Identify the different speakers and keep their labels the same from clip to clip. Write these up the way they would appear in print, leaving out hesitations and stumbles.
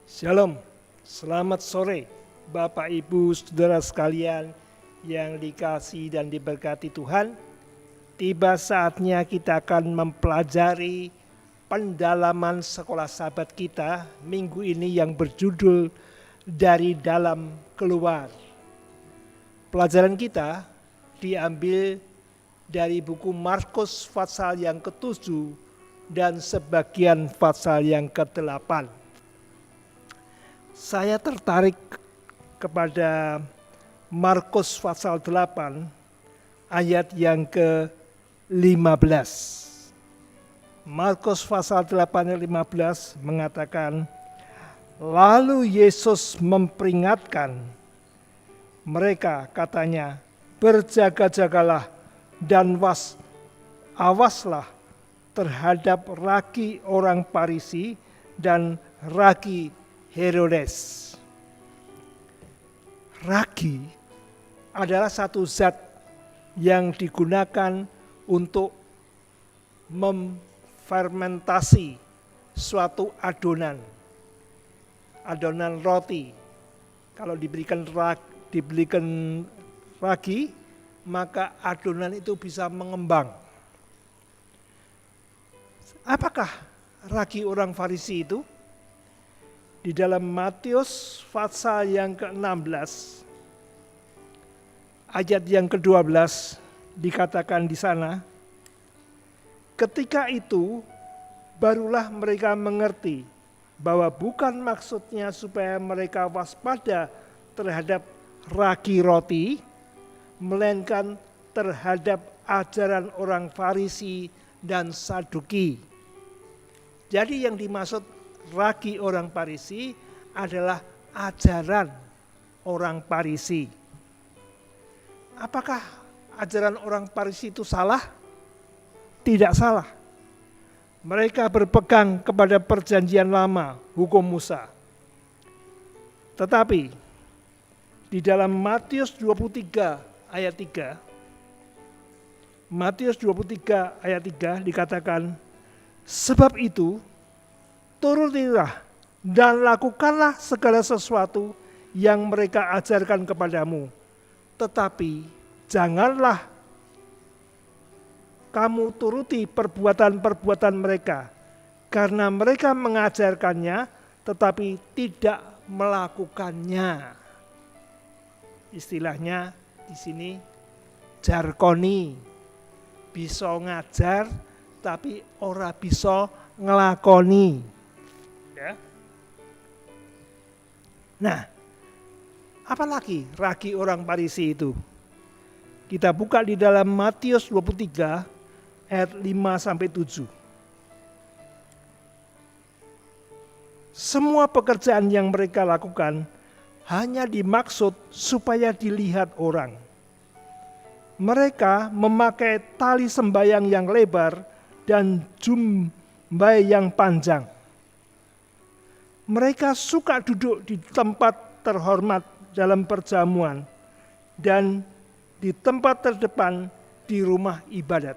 Speaker 1: Shalom, selamat sore Bapak Ibu Saudara sekalian yang dikasihi dan diberkati Tuhan. Tiba saatnya kita akan mempelajari pendalaman sekolah sahabat kita minggu ini yang berjudul Dari Dalam Keluar. Pelajaran kita diambil dari buku Markus pasal yang ke-7 dan sebagian pasal yang ke-8. Saya tertarik kepada Markus pasal 8 ayat yang ke-15. Markus pasal 8 ayat 15 mengatakan, lalu Yesus memperingatkan mereka, katanya, berjaga-jagalah dan awaslah terhadap ragi orang Farisi dan ragi Herodes. Ragi adalah satu zat yang digunakan untuk memfermentasi suatu adonan roti. Kalau diberikan ragi, maka adonan itu bisa mengembang. Apakah ragi orang Farisi itu? Di dalam Matius pasal yang ke-16 ayat yang ke-12 dikatakan di sana, ketika itu barulah mereka mengerti bahwa bukan maksudnya supaya mereka waspada terhadap ragi roti, melainkan terhadap ajaran orang Farisi dan Saduki. Jadi yang dimaksud ragi orang Farisi adalah ajaran orang Farisi. Apakah ajaran orang Farisi itu salah? Tidak salah. Mereka berpegang kepada perjanjian lama, hukum Musa. Tetapi di dalam Matius 23 ayat 3, Matius 23 ayat 3 dikatakan, sebab itu turutilah dan lakukanlah segala sesuatu yang mereka ajarkan kepadamu. Tetapi janganlah kamu turuti perbuatan-perbuatan mereka, karena mereka mengajarkannya tetapi tidak melakukannya. Istilahnya di sini jarkoni, bisa ngajar tapi ora bisa ngelakoni. Ya. Nah, apalagi ragi orang Farisi itu? Kita buka di dalam Matius 23 ayat 5-7. Semua pekerjaan yang mereka lakukan hanya dimaksud supaya dilihat orang. Mereka memakai tali sembayang yang lebar dan jumbai yang panjang. Mereka suka duduk di tempat terhormat dalam perjamuan dan di tempat terdepan di rumah ibadat.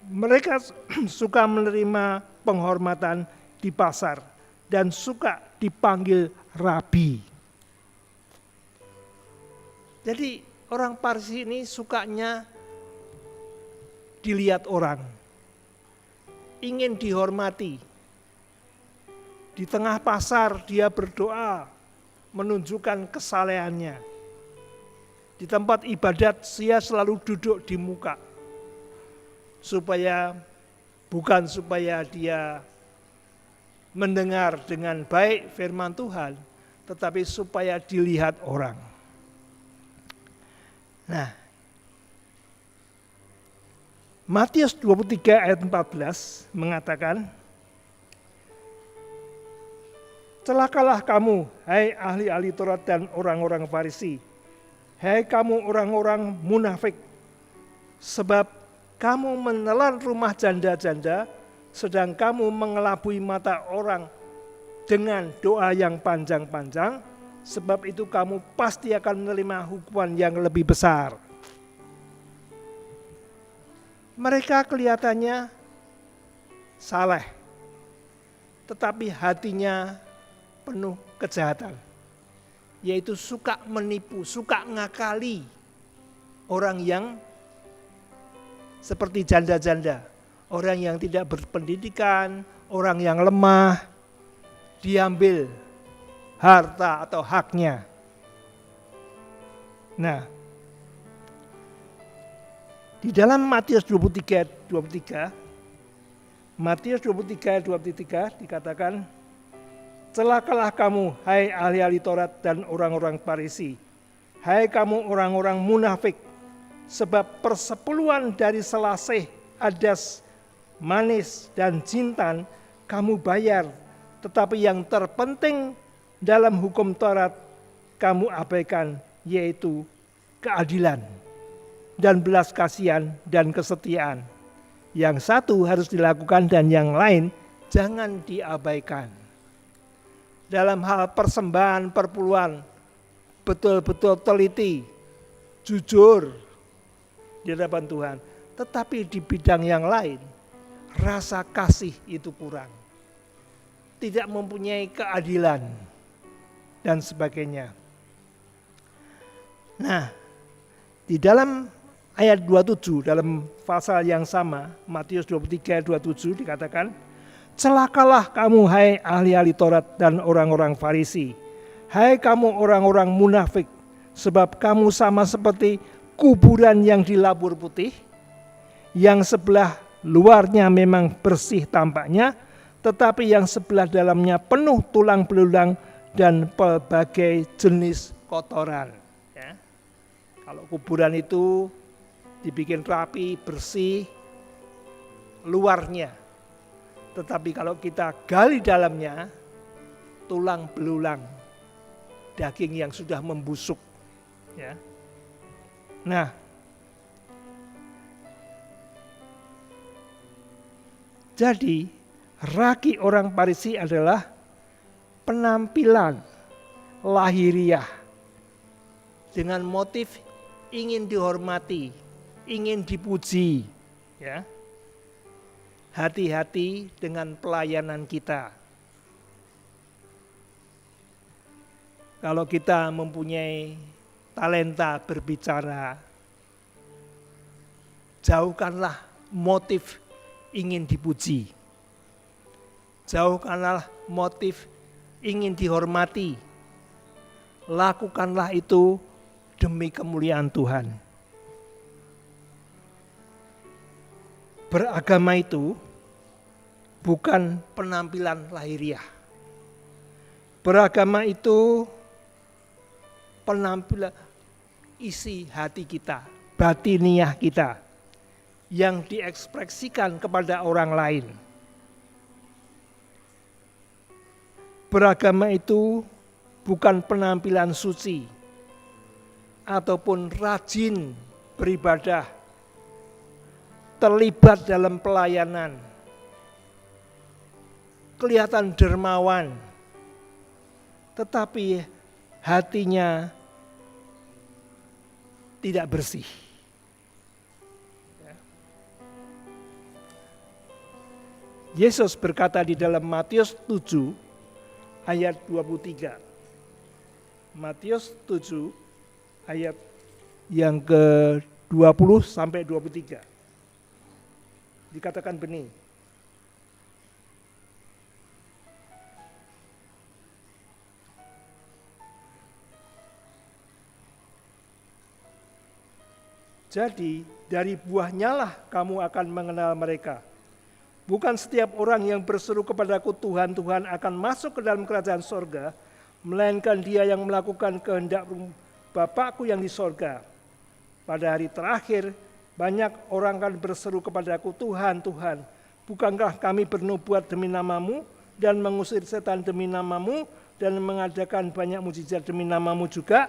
Speaker 1: Mereka suka menerima penghormatan di pasar dan suka dipanggil rabi. Jadi orang Farisi ini sukanya dilihat orang, ingin dihormati. Di tengah pasar dia berdoa, menunjukkan kesalehannya. Di tempat ibadat dia selalu duduk di muka. Bukan supaya dia mendengar dengan baik firman Tuhan, tetapi supaya dilihat orang. Nah, Matius 23 ayat 14 mengatakan, celakalah kamu, hai ahli-ahli Taurat dan orang-orang Farisi, hai kamu orang-orang munafik, sebab kamu menelan rumah janda-janda, sedang kamu mengelabui mata orang dengan doa yang panjang-panjang, sebab itu kamu pasti akan menerima hukuman yang lebih besar. Mereka kelihatannya saleh, tetapi hatinya penuh kejahatan, yaitu suka menipu, suka ngakali orang yang seperti janda-janda, orang yang tidak berpendidikan, orang yang lemah, diambil harta atau haknya. Nah, di dalam Matius 23 dikatakan, celakalah kamu, hai ahli-ahli Taurat dan orang-orang Farisi, hai kamu orang-orang munafik, sebab persepuluhan dari selasih, adas, manis, dan jintan kamu bayar, tetapi yang terpenting dalam hukum Taurat kamu abaikan, yaitu keadilan dan belas kasihan dan kesetiaan. Yang satu harus dilakukan dan yang lain jangan diabaikan. Dalam hal persembahan perpuluhan, betul-betul teliti, jujur di hadapan Tuhan. Tetapi di bidang yang lain, rasa kasih itu kurang. Tidak mempunyai keadilan dan sebagainya. Nah, di dalam ayat 27, dalam pasal yang sama, Matius 23:27 dikatakan, celakalah kamu hai ahli-ahli Taurat dan orang-orang Farisi, hai kamu orang-orang munafik, sebab kamu sama seperti kuburan yang dilabur putih, yang sebelah luarnya memang bersih tampaknya, tetapi yang sebelah dalamnya penuh tulang belulang dan pelbagai jenis kotoran. Ya. Kalau kuburan itu dibikin rapi, bersih, luarnya. Tetapi kalau kita gali dalamnya, tulang belulang, daging yang sudah membusuk. Ya. Nah, jadi ragi orang Farisi adalah penampilan lahiriah dengan motif ingin dihormati, ingin dipuji, ya. Hati-hati dengan pelayanan kita. Kalau kita mempunyai talenta berbicara, jauhkanlah motif ingin dipuji. Jauhkanlah motif ingin dihormati. Lakukanlah itu demi kemuliaan Tuhan. Beragama itu bukan penampilan lahiriah. Beragama itu penampilan isi hati kita, batiniah kita, yang diekspresikan kepada orang lain. Beragama itu bukan penampilan suci ataupun rajin beribadah, terlibat dalam pelayanan, kelihatan dermawan, tetapi hatinya tidak bersih. Yesus berkata di dalam Matius 7 ayat 23. Matius 7 ayat yang ke-20 sampai 23. Dikatakan begini. Jadi dari buahnya lah kamu akan mengenal mereka. Bukan setiap orang yang berseru kepadaku Tuhan, Tuhan akan masuk ke dalam kerajaan sorga, melainkan dia yang melakukan kehendak Bapakku yang di sorga. Pada hari terakhir, banyak orang akan berseru kepadaku, Tuhan, Tuhan, bukankah kami bernubuat demi namamu, dan mengusir setan demi namamu, dan mengadakan banyak mujizat demi namamu juga?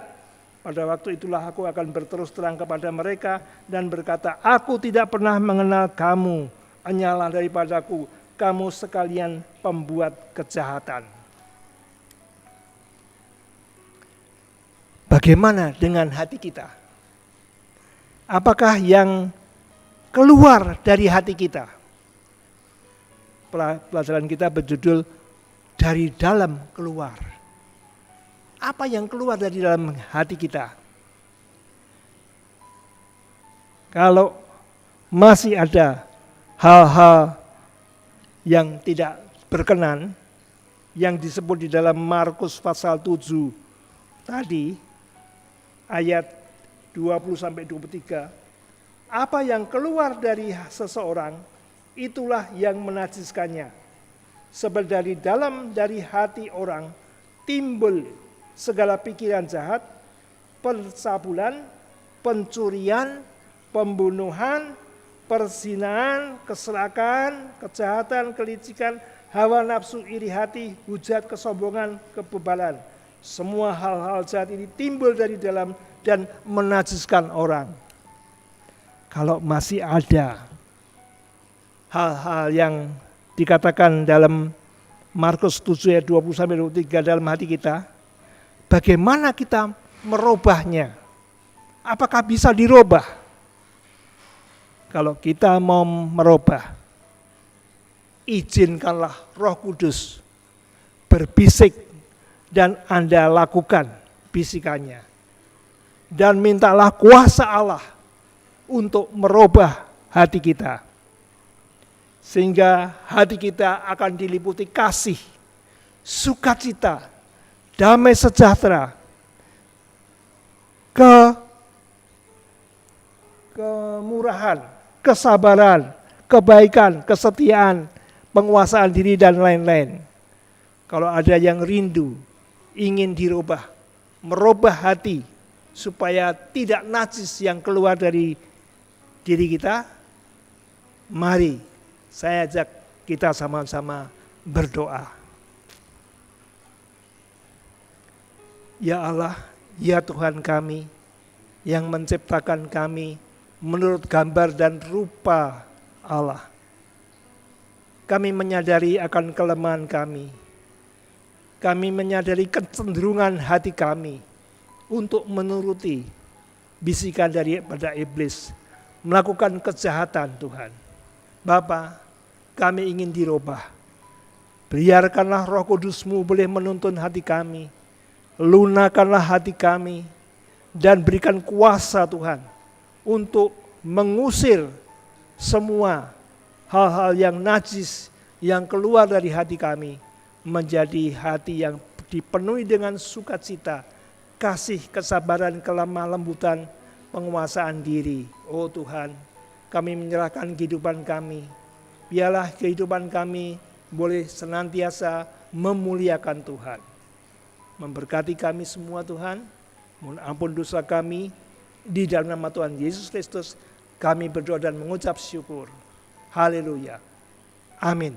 Speaker 1: Pada waktu itulah aku akan berterus terang kepada mereka, dan berkata, aku tidak pernah mengenal kamu, hanyalah daripadaku, kamu sekalian pembuat kejahatan. Bagaimana dengan hati kita? Apakah yang keluar dari hati kita? Pelajaran kita berjudul dari dalam keluar. Apa yang keluar dari dalam hati kita? Kalau masih ada hal-hal yang tidak berkenan, yang disebut di dalam Markus pasal 7 tadi, ayat 20-23, apa yang keluar dari seseorang, itulah yang menajiskannya. Sebab dari hati orang timbul segala pikiran jahat, pencabulan, pencurian, pembunuhan, perzinahan, keserakahan, kejahatan, kelicikan, hawa nafsu, iri hati, hujat, kesombongan, kebebalan. Semua hal-hal jahat ini timbul dari dalam dan menajiskan orang. Kalau masih ada hal-hal yang dikatakan dalam Markus 7 ayat 20-23 dalam hati kita, bagaimana kita merubahnya? Apakah bisa dirubah? Kalau kita mau merubah, izinkanlah Roh Kudus berbisik dan Anda lakukan bisikannya. Dan mintalah kuasa Allah untuk merubah hati kita. Sehingga hati kita akan diliputi kasih, sukacita, damai sejahtera, kemurahan, kesabaran, kebaikan, kesetiaan, penguasaan diri dan lain-lain. Kalau ada yang rindu, ingin dirubah, merubah hati, supaya tidak najis yang keluar dari diri kita, mari saya ajak kita sama-sama berdoa. Ya Allah, ya Tuhan kami, yang menciptakan kami menurut gambar dan rupa Allah. Kami menyadari akan kelemahan kami. Kami menyadari kecenderungan hati kami untuk menuruti bisikan daripada iblis, melakukan kejahatan Tuhan. Bapa, kami ingin dirubah. Biarkanlah Roh Kudus-Mu boleh menuntun hati kami. Lunakanlah hati kami dan berikan kuasa Tuhan untuk mengusir semua hal-hal yang najis yang keluar dari hati kami menjadi hati yang dipenuhi dengan sukacita, kasih, kesabaran, kelemah lembutan, penguasaan diri. Oh Tuhan, kami menyerahkan kehidupan kami. Biarlah kehidupan kami boleh senantiasa memuliakan Tuhan. Memberkati kami semua Tuhan. Mohon ampun dosa kami. Di dalam nama Tuhan Yesus Kristus kami berdoa dan mengucap syukur. Haleluya. Amin.